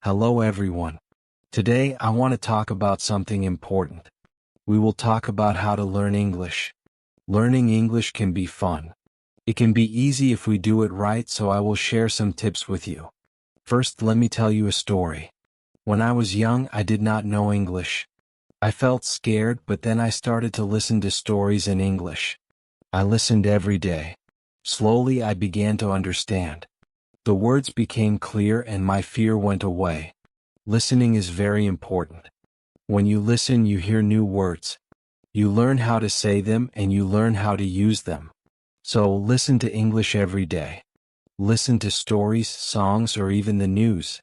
Hello everyone. Today I want to talk about something important. We will talk about how to learn English. Learning English can be fun. It can be easy if we do it right, so I will share some tips with you. First, let me tell you a story. When I was young, I did not know English. I felt scared, but then I started to listen to stories in English. I listened every day. Slowly I began to understand. The words became clear and my fear went away. Listening is very important. When you listen, you hear new words. You learn how to say them and you learn how to use them. So listen to English every day. Listen to stories, songs, or even the news.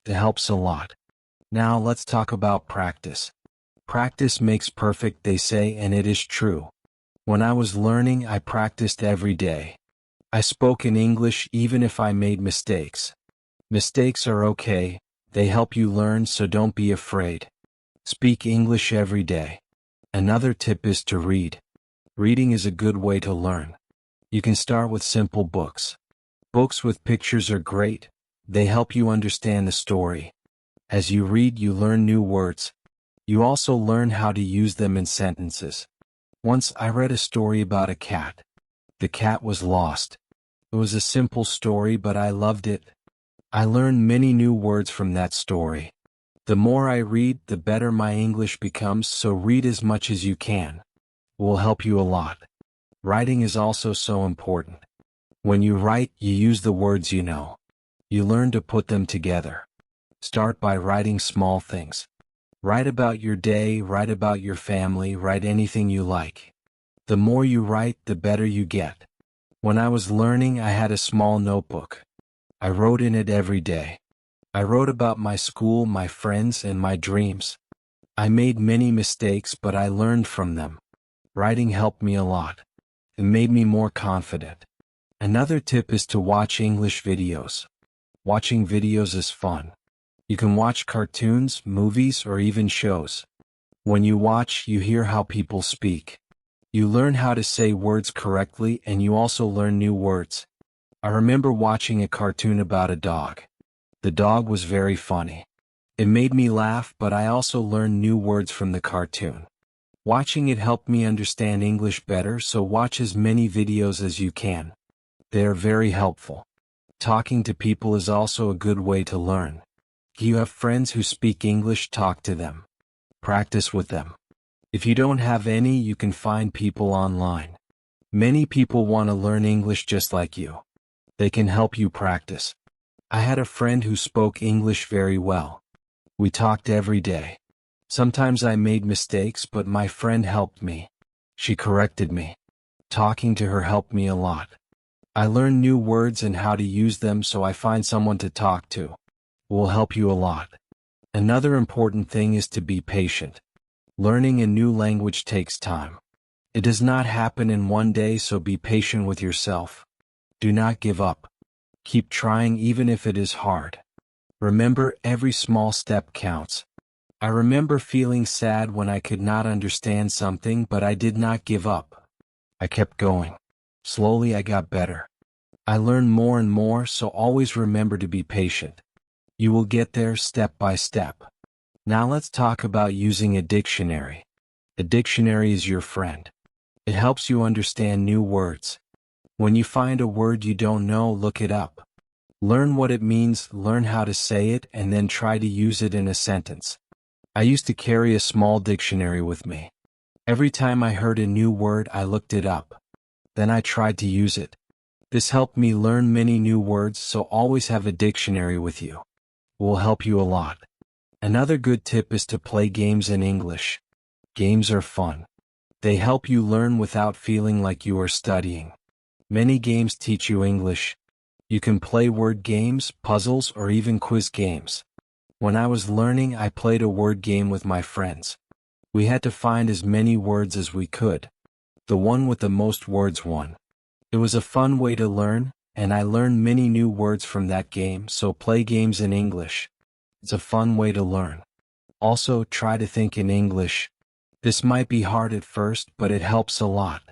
It helps a lot. Now let's talk about practice. Practice makes perfect, they say, and it is true. When I was learning, I practiced every day. I spoke in English even if I made mistakes. Mistakes are okay, they help you learn, so don't be afraid. Speak English every day. Another tip is to read. Reading is a good way to learn. You can start with simple books. Books with pictures are great. They help you understand the story. As you read, you learn new words. You also learn how to use them in sentences. Once I read a story about a cat. The cat was lost. It was a simple story, but I loved it. I learned many new words from that story. The more I read, the better my English becomes, so read as much as you can. It will help you a lot. Writing is also so important. When you write, you use the words you know. You learn to put them together. Start by writing small things. Write about your day, write about your family, write anything you like. The more you write, the better you get. When I was learning, I had a small notebook. I wrote in it every day. I wrote about my school, my friends, and my dreams. I made many mistakes, but I learned from them. Writing helped me a lot. It made me more confident. Another tip is to watch English videos. Watching videos is fun. You can watch cartoons, movies, or even shows. When you watch, you hear how people speak. You learn how to say words correctly, and you also learn new words. I remember watching a cartoon about a dog. The dog was very funny. It made me laugh, but I also learned new words from the cartoon. Watching it helped me understand English better, so watch as many videos as you can. They are very helpful. Talking to people is also a good way to learn. If you have friends who speak English, talk to them. Practice with them. If you don't have any, you can find people online. Many people want to learn English just like you. They can help you practice. I had a friend who spoke English very well. We talked every day. Sometimes I made mistakes, but my friend helped me. She corrected me. Talking to her helped me a lot. I learned new words and how to use them, so I find someone to talk to. It will help you a lot. Another important thing is to be patient. Learning a new language takes time. It does not happen in one day, so be patient with yourself. Do not give up. Keep trying even if it is hard. Remember, every small step counts. I remember feeling sad when I could not understand something, but I did not give up. I kept going. Slowly I got better. I learned more and more, so always remember to be patient. You will get there step by step. Now let's talk about using a dictionary. A dictionary is your friend. It helps you understand new words. When you find a word you don't know, look it up. Learn what it means, learn how to say it, and then try to use it in a sentence. I used to carry a small dictionary with me. Every time I heard a new word, I looked it up. Then I tried to use it. This helped me learn many new words, so always have a dictionary with you. It will help you a lot. Another good tip is to play games in English. Games are fun. They help you learn without feeling like you are studying. Many games teach you English. You can play word games, puzzles, or even quiz games. When I was learning, I played a word game with my friends. We had to find as many words as we could. The one with the most words won. It was a fun way to learn, and I learned many new words from that game, so play games in English. It's a fun way to learn. Also, try to think in English. This might be hard at first, but it helps a lot.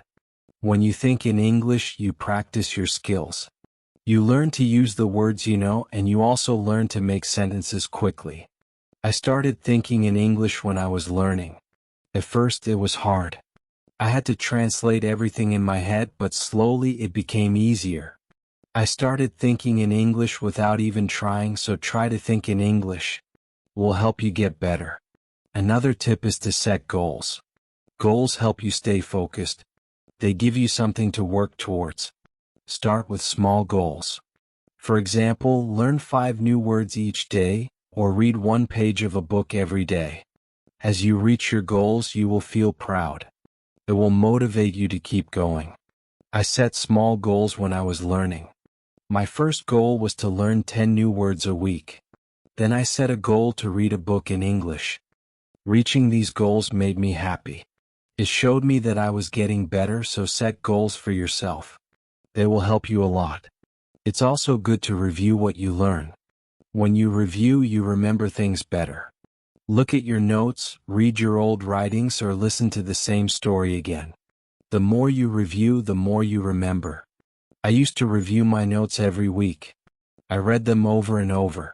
When you think in English, you practice your skills. You learn to use the words you know, and you also learn to make sentences quickly. I started thinking in English when I was learning. At first it was hard. I had to translate everything in my head, but slowly it became easier. I started thinking in English without even trying, so try to think in English. It will help you get better. Another tip is to set goals. Goals help you stay focused. They give you something to work towards. Start with small goals. For example, learn 5 new words each day, or read 1 page of a book every day. As you reach your goals, you will feel proud. It will motivate you to keep going. I set small goals when I was learning. My first goal was to learn 10 new words a week. Then I set a goal to read a book in English. Reaching these goals made me happy. It showed me that I was getting better, so set goals for yourself. They will help you a lot. It's also good to review what you learn. When you review, you remember things better. Look at your notes, read your old writings, or listen to the same story again. The more you review, the more you remember. I used to review my notes every week. I read them over and over.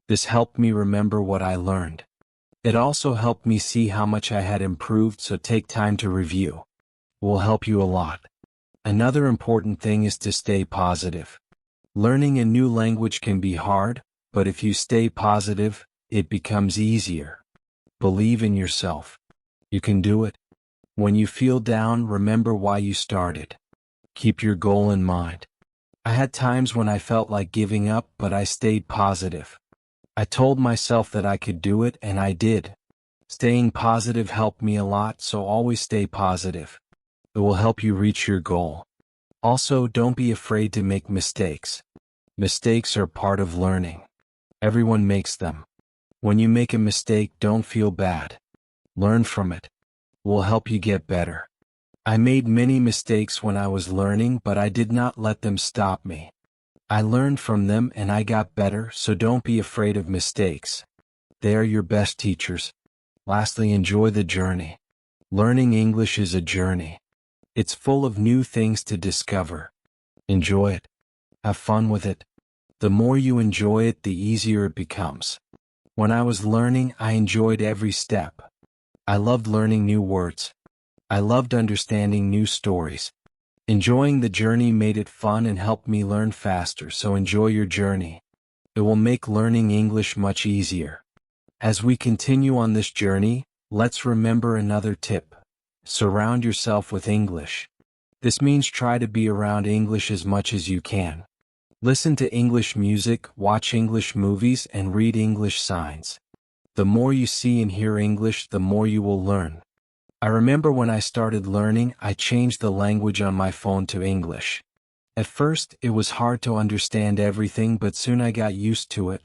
This helped me remember what I learned. It also helped me see how much I had improved, so take time to review. It will help you a lot. Another important thing is to stay positive. Learning a new language can be hard, but if you stay positive, it becomes easier. Believe in yourself. You can do it. When you feel down, remember why you started. Keep your goal in mind. I had times when I felt like giving up, but I stayed positive. I told myself that I could do it, and I did. Staying positive helped me a lot, so always stay positive. It will help you reach your goal. Also, don't be afraid to make mistakes. Mistakes are part of learning. Everyone makes them. When you make a mistake, don't feel bad. Learn from it. It will help you get better. I made many mistakes when I was learning, but I did not let them stop me. I learned from them and I got better, so don't be afraid of mistakes. They are your best teachers. Lastly, enjoy the journey. Learning English is a journey. It's full of new things to discover. Enjoy it. Have fun with it. The more you enjoy it, the easier it becomes. When I was learning, I enjoyed every step. I loved learning new words. I loved understanding new stories. Enjoying the journey made it fun and helped me learn faster, so enjoy your journey. It will make learning English much easier. As we continue on this journey, let's remember another tip. Surround yourself with English. This means try to be around English as much as you can. Listen to English music, watch English movies, and read English signs. The more you see and hear English, the more you will learn. I remember when I started learning, I changed the language on my phone to English. At first, it was hard to understand everything, but soon I got used to it.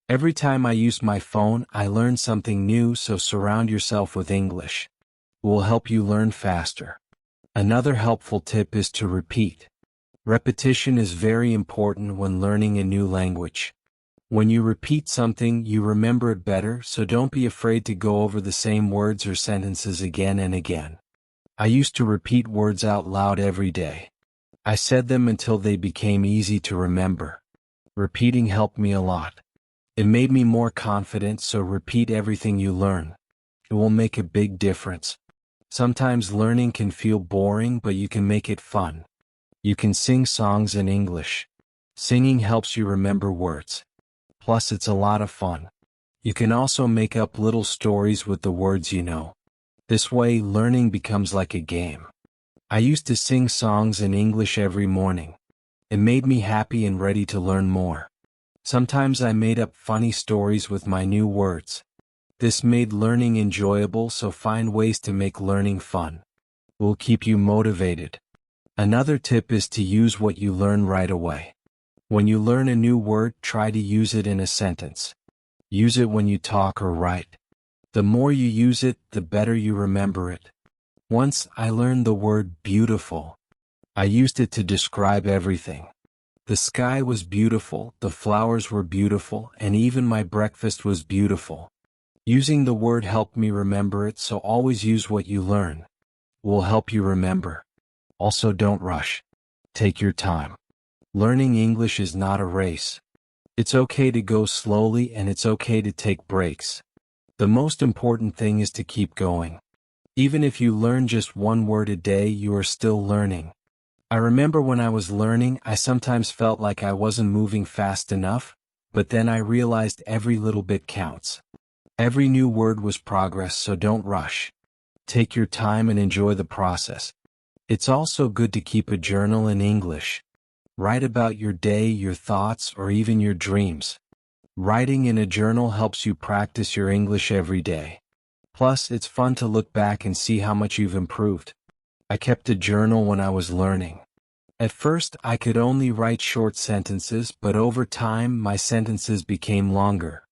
Every time I used my phone, I learned something new, so surround yourself with English. It will help you learn faster. Another helpful tip is to repeat. Repetition is very important when learning a new language. When you repeat something, you remember it better, so don't be afraid to go over the same words or sentences again and again. I used to repeat words out loud every day. I said them until they became easy to remember. Repeating helped me a lot. It made me more confident, so repeat everything you learn. It will make a big difference. Sometimes learning can feel boring, but you can make it fun. You can sing songs in English. Singing helps you remember words. Plus, it's a lot of fun. You can also make up little stories with the words you know. This way, learning becomes like a game. I used to sing songs in English every morning. It made me happy and ready to learn more. Sometimes I made up funny stories with my new words. This made learning enjoyable, so find ways to make learning fun. It will keep you motivated. Another tip is to use what you learn right away. When you learn a new word, try to use it in a sentence. Use it when you talk or write. The more you use it, the better you remember it. Once I learned the word beautiful. I used it to describe everything. The sky was beautiful, the flowers were beautiful, and even my breakfast was beautiful. Using the word helped me remember it, so always use what you learn. It will help you remember. Also, don't rush. Take your time. Learning English is not a race. It's okay to go slowly and it's okay to take breaks. The most important thing is to keep going. Even if you learn just one word a day, you are still learning. I remember when I was learning, I sometimes felt like I wasn't moving fast enough, but then I realized every little bit counts. Every new word was progress, so don't rush. Take your time and enjoy the process. It's also good to keep a journal in English. Write about your day, your thoughts, or even your dreams. Writing in a journal helps you practice your English every day. Plus, it's fun to look back and see how much you've improved. I kept a journal when I was learning. At first, I could only write short sentences, but over time, my sentences became longer.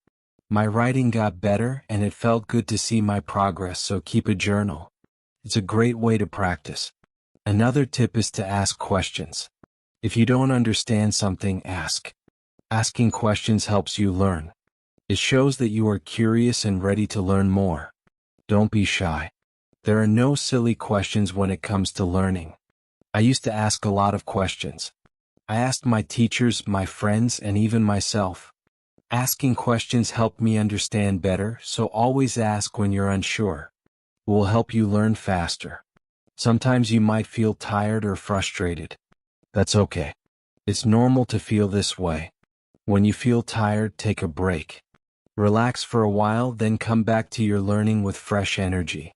My writing got better, and it felt good to see my progress, so keep a journal. It's a great way to practice. Another tip is to ask questions. If you don't understand something, ask. Asking questions helps you learn. It shows that you are curious and ready to learn more. Don't be shy. There are no silly questions when it comes to learning. I used to ask a lot of questions. I asked my teachers, my friends, and even myself. Asking questions helped me understand better, so always ask when you're unsure. It will help you learn faster. Sometimes you might feel tired or frustrated. That's okay. It's normal to feel this way. When you feel tired, take a break. Relax for a while, then come back to your learning with fresh energy.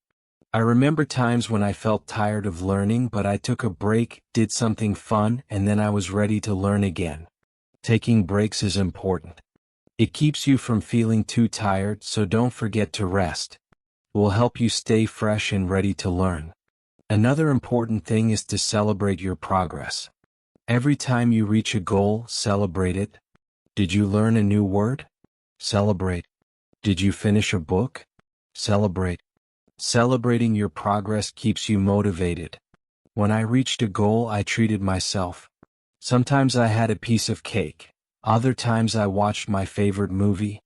I remember times when I felt tired of learning, but I took a break, did something fun, and then I was ready to learn again. Taking breaks is important. It keeps you from feeling too tired, so don't forget to rest. It will help you stay fresh and ready to learn. Another important thing is to celebrate your progress. Every time you reach a goal, celebrate it. Did you learn a new word? Celebrate. Did you finish a book? Celebrate. Celebrating your progress keeps you motivated. When I reached a goal, I treated myself. Sometimes I had a piece of cake. Other times I watched my favorite movie.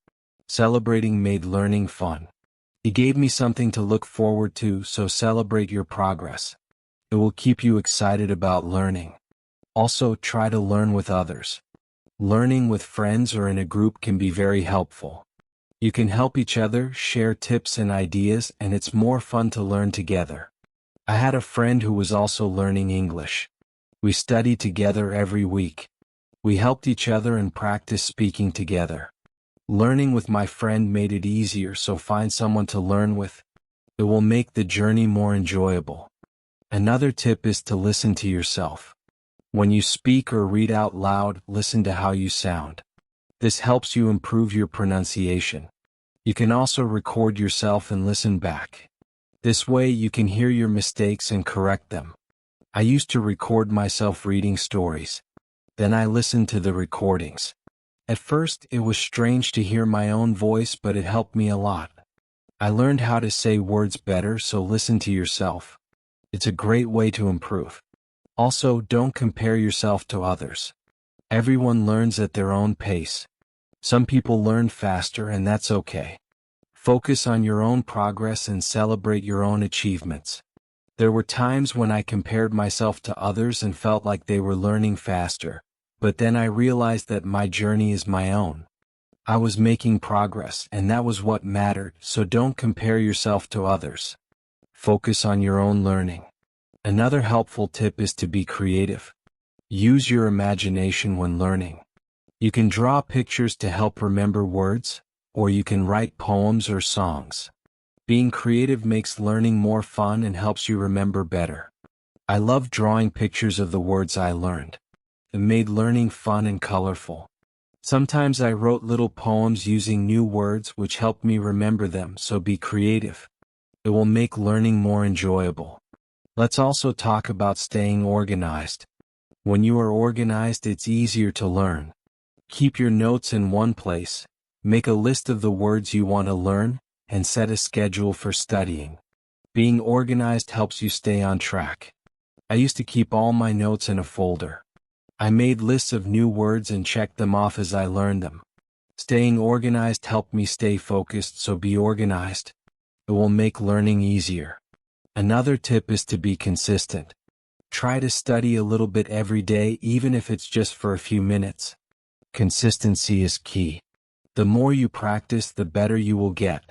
Celebrating made learning fun. It gave me something to look forward to, so celebrate your progress. It will keep you excited about learning. Also, try to learn with others. Learning with friends or in a group can be very helpful. You can help each other, share tips and ideas, and it's more fun to learn together. I had a friend who was also learning English. We studied together every week. We helped each other and practiced speaking together. Learning with my friend made it easier, so find someone to learn with. It will make the journey more enjoyable. Another tip is to listen to yourself. When you speak or read out loud, listen to how you sound. This helps you improve your pronunciation. You can also record yourself and listen back. This way you can hear your mistakes and correct them. I used to record myself reading stories. Then I listened to the recordings. At first, it was strange to hear my own voice, but it helped me a lot. I learned how to say words better, so listen to yourself. It's a great way to improve. Also, don't compare yourself to others. Everyone learns at their own pace. Some people learn faster, and that's okay. Focus on your own progress and celebrate your own achievements. There were times when I compared myself to others and felt like they were learning faster, but then I realized that my journey is my own. I was making progress, and that was what mattered, so don't compare yourself to others. Focus on your own learning. Another helpful tip is to be creative. Use your imagination when learning. You can draw pictures to help remember words, or you can write poems or songs. Being creative makes learning more fun and helps you remember better. I love drawing pictures of the words I learned. It made learning fun and colorful. Sometimes I wrote little poems using new words which helped me remember them, so be creative. It will make learning more enjoyable. Let's also talk about staying organized. When you are organized, it's easier to learn. Keep your notes in one place, make a list of the words you want to learn, and set a schedule for studying. Being organized helps you stay on track. I used to keep all my notes in a folder. I made lists of new words and checked them off as I learned them. Staying organized helped me stay focused, so be organized. It will make learning easier. Another tip is to be consistent. Try to study a little bit every day, even if it's just for a few minutes. Consistency is key. The more you practice, the better you will get.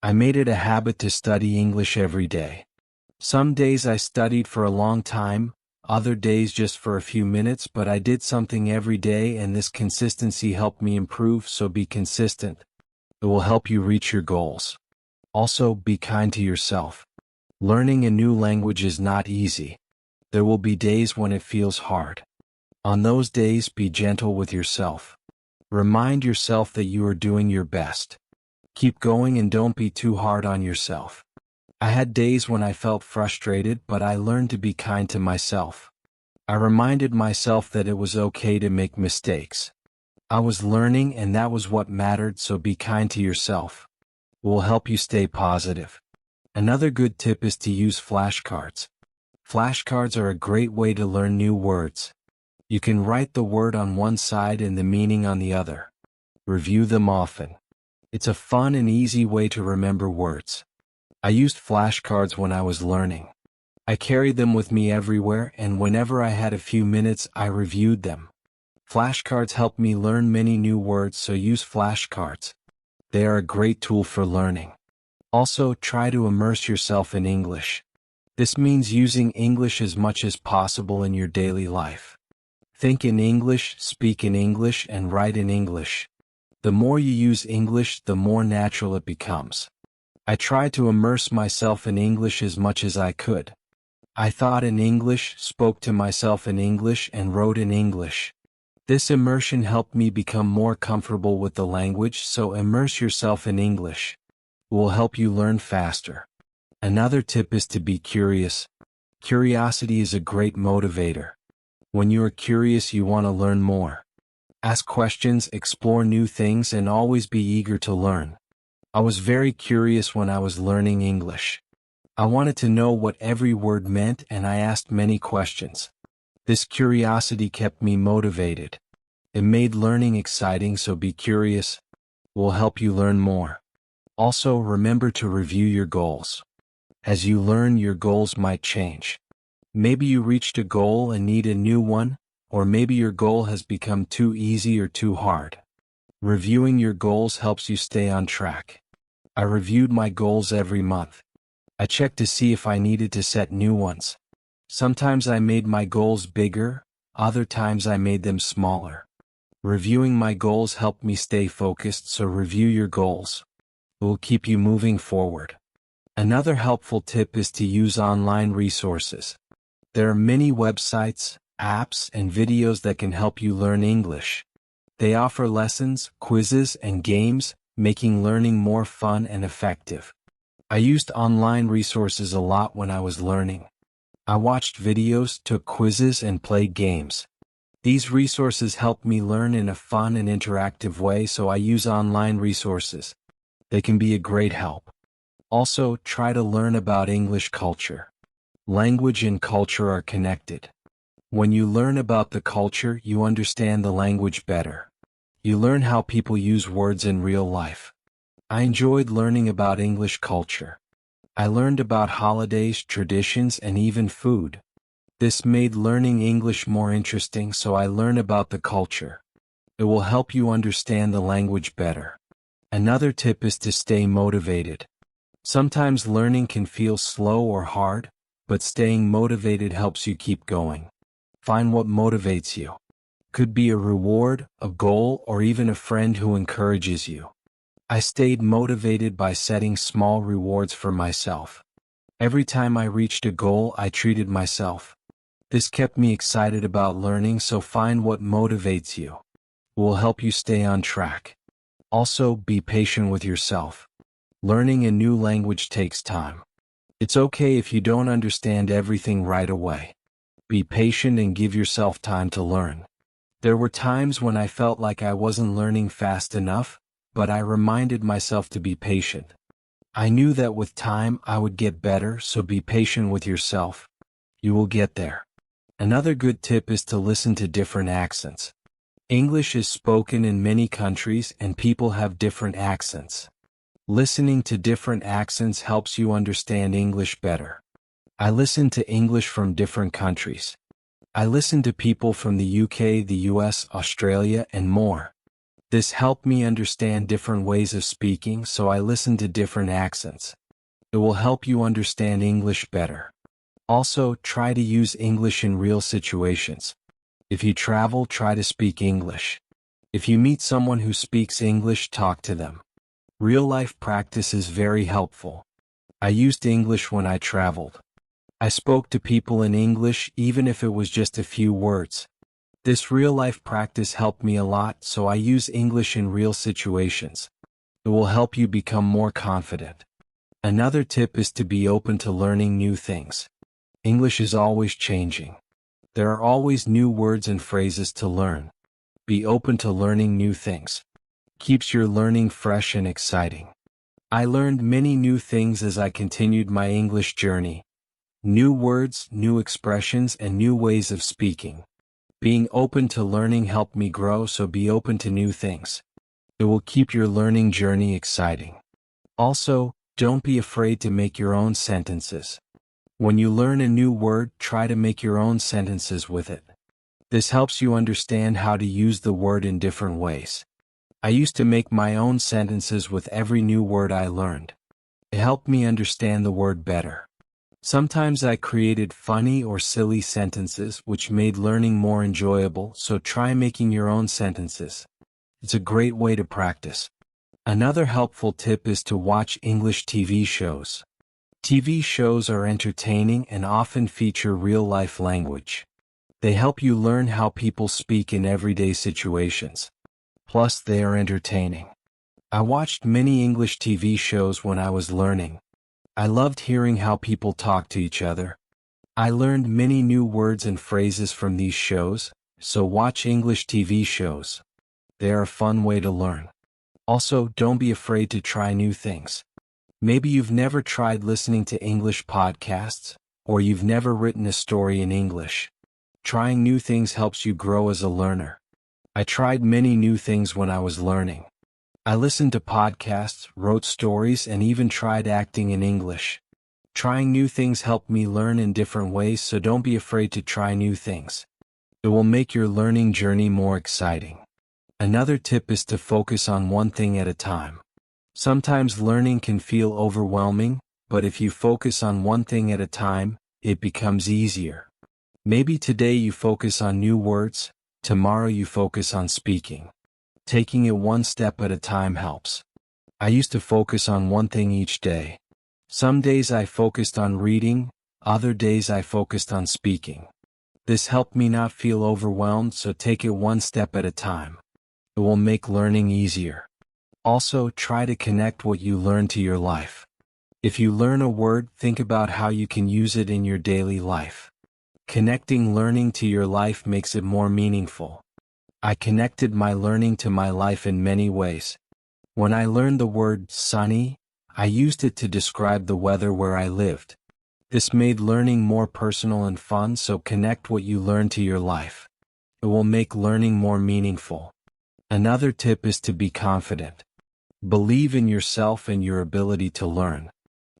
I made it a habit to study English every day. Some days I studied for a long time, other days just for a few minutes, but I did something every day, and this consistency helped me improve. So be consistent. It will help you reach your goals. Also, be kind to yourself. Learning a new language is not easy. There will be days when it feels hard. On those days, be gentle with yourself. Remind yourself that you are doing your best. Keep going and don't be too hard on yourself. I had days when I felt frustrated, but I learned to be kind to myself. I reminded myself that it was okay to make mistakes. I was learning, and that was what mattered, so be kind to yourself. It will help you stay positive. Another good tip is to use flashcards. Flashcards are a great way to learn new words. You can write the word on one side and the meaning on the other. Review them often. It's a fun and easy way to remember words. I used flashcards when I was learning. I carried them with me everywhere, and whenever I had a few minutes, I reviewed them. Flashcards help me learn many new words, so use flashcards. They are a great tool for learning. Also, try to immerse yourself in English. This means using English as much as possible in your daily life. Think in English, speak in English, and write in English. The more you use English, the more natural it becomes. I tried to immerse myself in English as much as I could. I thought in English, spoke to myself in English, and wrote in English. This immersion helped me become more comfortable with the language, so immerse yourself in English. It will help you learn faster. Another tip is to be curious. Curiosity is a great motivator. When you are curious, you want to learn more. Ask questions, explore new things, and always be eager to learn. I was very curious when I was learning English. I wanted to know what every word meant, and I asked many questions. This curiosity kept me motivated. It made learning exciting, so be curious. It will help you learn more. Also, remember to review your goals. As you learn, your goals might change. Maybe you reached a goal and need a new one, or maybe your goal has become too easy or too hard. Reviewing your goals helps you stay on track. I reviewed my goals every month. I checked to see if I needed to set new ones. Sometimes I made my goals bigger, other times I made them smaller. Reviewing my goals helped me stay focused, so review your goals. It will keep you moving forward. Another helpful tip is to use online resources. There are many websites, apps, and videos that can help you learn English. They offer lessons, quizzes, and games, making learning more fun and effective. I used online resources a lot when I was learning. I watched videos, took quizzes, and played games. These resources helped me learn in a fun and interactive way, so I use online resources. They can be a great help. Also, try to learn about English culture. Language and culture are connected. When you learn about the culture, you understand the language better. You learn how people use words in real life. I enjoyed learning about English culture. I learned about holidays, traditions, and even food. This made learning English more interesting, so I learned about the culture. It will help you understand the language better. Another tip is to stay motivated. Sometimes learning can feel slow or hard, but staying motivated helps you keep going. Find what motivates you. Could be a reward, a goal, or even a friend who encourages you. I stayed motivated by setting small rewards for myself. Every time I reached a goal, I treated myself. This kept me excited about learning, so find what motivates you. It will help you stay on track. Also, be patient with yourself. Learning a new language takes time. It's okay if you don't understand everything right away. Be patient and give yourself time to learn. There were times when I felt like I wasn't learning fast enough, but I reminded myself to be patient. I knew that with time I would get better, so be patient with yourself. You will get there. Another good tip is to listen to different accents. English is spoken in many countries and people have different accents. Listening to different accents helps you understand English better. I listen to English from different countries. I listen to people from the UK, the US, Australia, and more. This helped me understand different ways of speaking, so I listen to different accents. It will help you understand English better. Also, try to use English in real situations. If you travel, try to speak English. If you meet someone who speaks English, talk to them. Real-life practice is very helpful. I used English when I traveled. I spoke to people in English even if it was just a few words. This real-life practice helped me a lot, so I use English in real situations. It will help you become more confident. Another tip is to be open to learning new things. English is always changing. There are always new words and phrases to learn. Be open to learning new things. Keeps your learning fresh and exciting. I learned many new things as I continued my English journey. New words, new expressions, and new ways of speaking. Being open to learning helped me grow, so be open to new things. It will keep your learning journey exciting. Also, don't be afraid to make your own sentences. When you learn a new word, try to make your own sentences with it. This helps you understand how to use the word in different ways. I used to make my own sentences with every new word I learned. It helped me understand the word better. Sometimes I created funny or silly sentences which made learning more enjoyable, so try making your own sentences. It's a great way to practice. Another helpful tip is to watch English TV shows. TV shows are entertaining and often feature real-life language. They help you learn how people speak in everyday situations. Plus, they are entertaining. I watched many English TV shows when I was learning. I loved hearing how people talk to each other. I learned many new words and phrases from these shows, so watch English TV shows. They are a fun way to learn. Also, don't be afraid to try new things. Maybe you've never tried listening to English podcasts, or you've never written a story in English. Trying new things helps you grow as a learner. I tried many new things when I was learning. I listened to podcasts, wrote stories, and even tried acting in English. Trying new things helped me learn in different ways, so don't be afraid to try new things. It will make your learning journey more exciting. Another tip is to focus on one thing at a time. Sometimes learning can feel overwhelming, but if you focus on one thing at a time, it becomes easier. Maybe today you focus on new words, tomorrow you focus on speaking. Taking it one step at a time helps. I used to focus on one thing each day. Some days I focused on reading, other days I focused on speaking. This helped me not feel overwhelmed, so take it one step at a time. It will make learning easier. Also, try to connect what you learn to your life. If you learn a word, think about how you can use it in your daily life. Connecting learning to your life makes it more meaningful. I connected my learning to my life in many ways. When I learned the word sunny, I used it to describe the weather where I lived. This made learning more personal and fun, so connect what you learn to your life. It will make learning more meaningful. Another tip is to be confident. Believe in yourself and your ability to learn.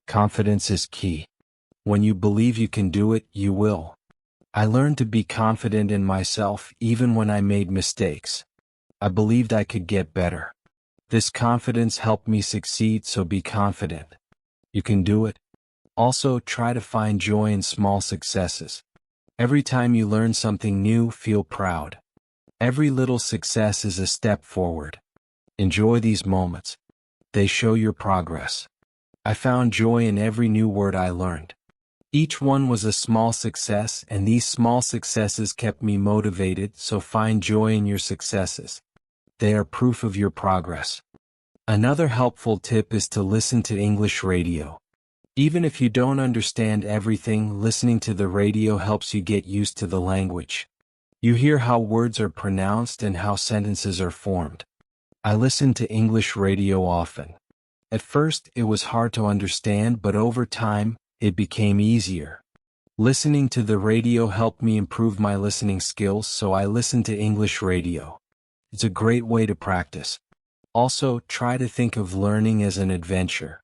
Confidence is key. When you believe you can do it, you will. I learned to be confident in myself even when I made mistakes. I believed I could get better. This confidence helped me succeed, so be confident. You can do it. Also, try to find joy in small successes. Every time you learn something new, feel proud. Every little success is a step forward. Enjoy these moments. They show your progress. I found joy in every new word I learned. Each one was a small success, and these small successes kept me motivated, so find joy in your successes. They are proof of your progress. Another helpful tip is to listen to English radio. Even if you don't understand everything, listening to the radio helps you get used to the language. You hear how words are pronounced and how sentences are formed. I listen to English radio often. At first, it was hard to understand, but over time, it became easier. Listening to the radio helped me improve my listening skills, so I listen to English radio. It's a great way to practice. Also, try to think of learning as an adventure.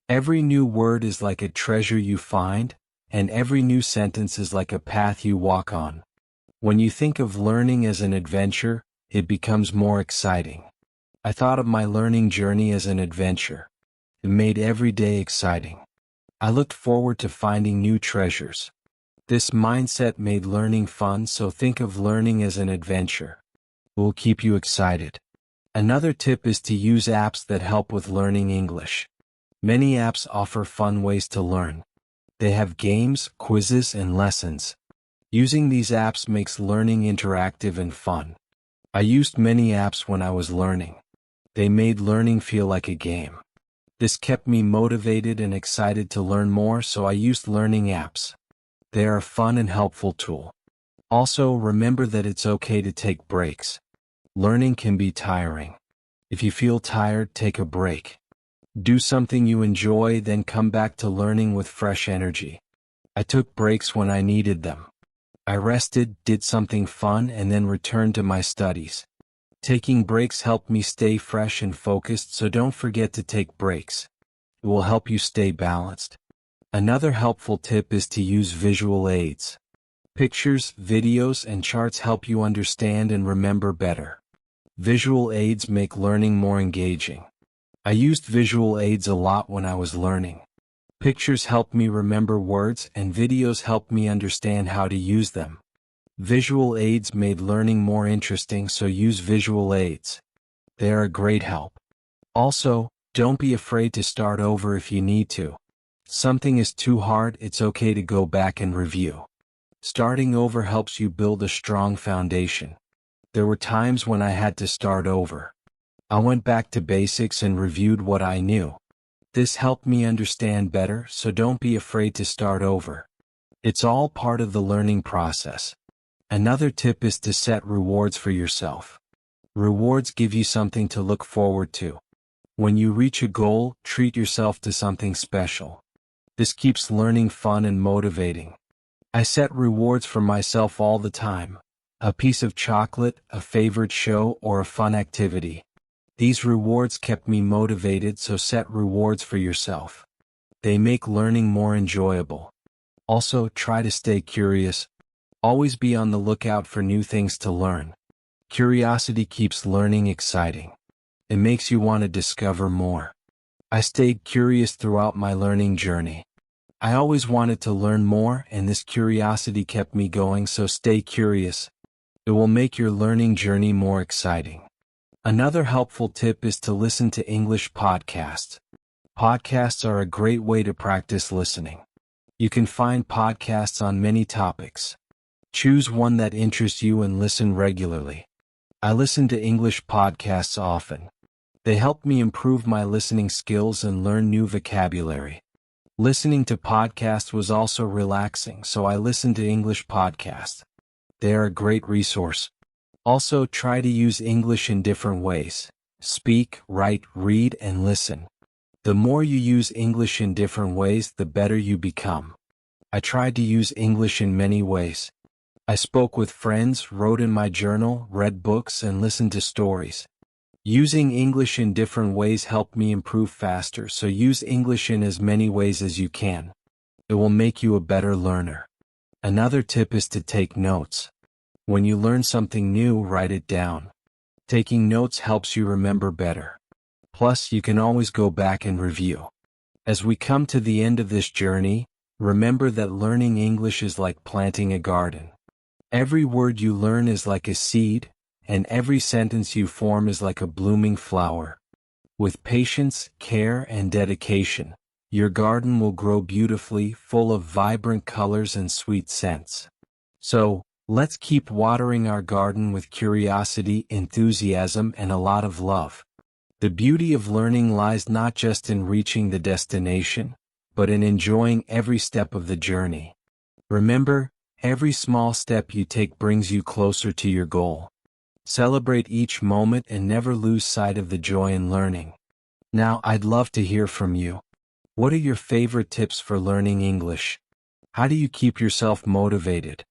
Every new word is like a treasure you find, and every new sentence is like a path you walk on. When you think of learning as an adventure, it becomes more exciting. I thought of my learning journey as an adventure. It made every day exciting. I looked forward to finding new treasures. This mindset made learning fun, so think of learning as an adventure. It will keep you excited. Another tip is to use apps that help with learning English. Many apps offer fun ways to learn. They have games, quizzes, and lessons. Using these apps makes learning interactive and fun. I used many apps when I was learning. They made learning feel like a game. This kept me motivated and excited to learn more, so I used learning apps. They are a fun and helpful tool. Also, remember that it's okay to take breaks. Learning can be tiring. If you feel tired, take a break. Do something you enjoy, then come back to learning with fresh energy. I took breaks when I needed them. I rested, did something fun, and then returned to my studies. Taking breaks helped me stay fresh and focused, so don't forget to take breaks. It will help you stay balanced. Another helpful tip is to use visual aids. Pictures, videos, and charts help you understand and remember better. Visual aids make learning more engaging. I used visual aids a lot when I was learning. Pictures helped me remember words, and videos helped me understand how to use them. Visual aids made learning more interesting, so use visual aids. They are a great help. Also, don't be afraid to start over if you need to. Something is too hard, it's okay to go back and review. Starting over helps you build a strong foundation. There were times when I had to start over. I went back to basics and reviewed what I knew. This helped me understand better, so don't be afraid to start over. It's all part of the learning process. Another tip is to set rewards for yourself. Rewards give you something to look forward to. When you reach a goal, treat yourself to something special. This keeps learning fun and motivating. I set rewards for myself all the time. A piece of chocolate, a favorite show, or a fun activity. These rewards kept me motivated, so set rewards for yourself. They make learning more enjoyable. Also, try to stay curious. Always be on the lookout for new things to learn. Curiosity keeps learning exciting. It makes you want to discover more. I stayed curious throughout my learning journey. I always wanted to learn more, and this curiosity kept me going, so stay curious. It will make your learning journey more exciting. Another helpful tip is to listen to English podcasts. Podcasts are a great way to practice listening. You can find podcasts on many topics. Choose one that interests you and listen regularly. I listen to English podcasts often. They help me improve my listening skills and learn new vocabulary. Listening to podcasts was also relaxing, so I listened to English podcasts. They are a great resource. Also, try to use English in different ways. Speak, write, read, and listen. The more you use English in different ways, the better you become. I tried to use English in many ways. I spoke with friends, wrote in my journal, read books, and listened to stories. Using English in different ways helped me improve faster, so use English in as many ways as you can. It will make you a better learner. Another tip is to take notes. When you learn something new, write it down. Taking notes helps you remember better. Plus, you can always go back and review. As we come to the end of this journey, remember that learning English is like planting a garden. Every word you learn is like a seed, and every sentence you form is like a blooming flower. With patience, care, and dedication, your garden will grow beautifully, full of vibrant colors and sweet scents. So, let's keep watering our garden with curiosity, enthusiasm, and a lot of love. The beauty of learning lies not just in reaching the destination, but in enjoying every step of the journey. Remember, every small step you take brings you closer to your goal. Celebrate each moment and never lose sight of the joy in learning. Now, I'd love to hear from you. What are your favorite tips for learning English? How do you keep yourself motivated?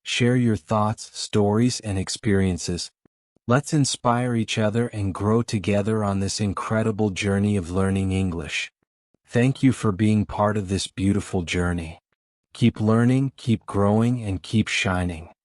Share your thoughts, stories, and experiences. Let's inspire each other and grow together on this incredible journey of learning English. Thank you for being part of this beautiful journey. Keep learning, keep growing, and keep shining.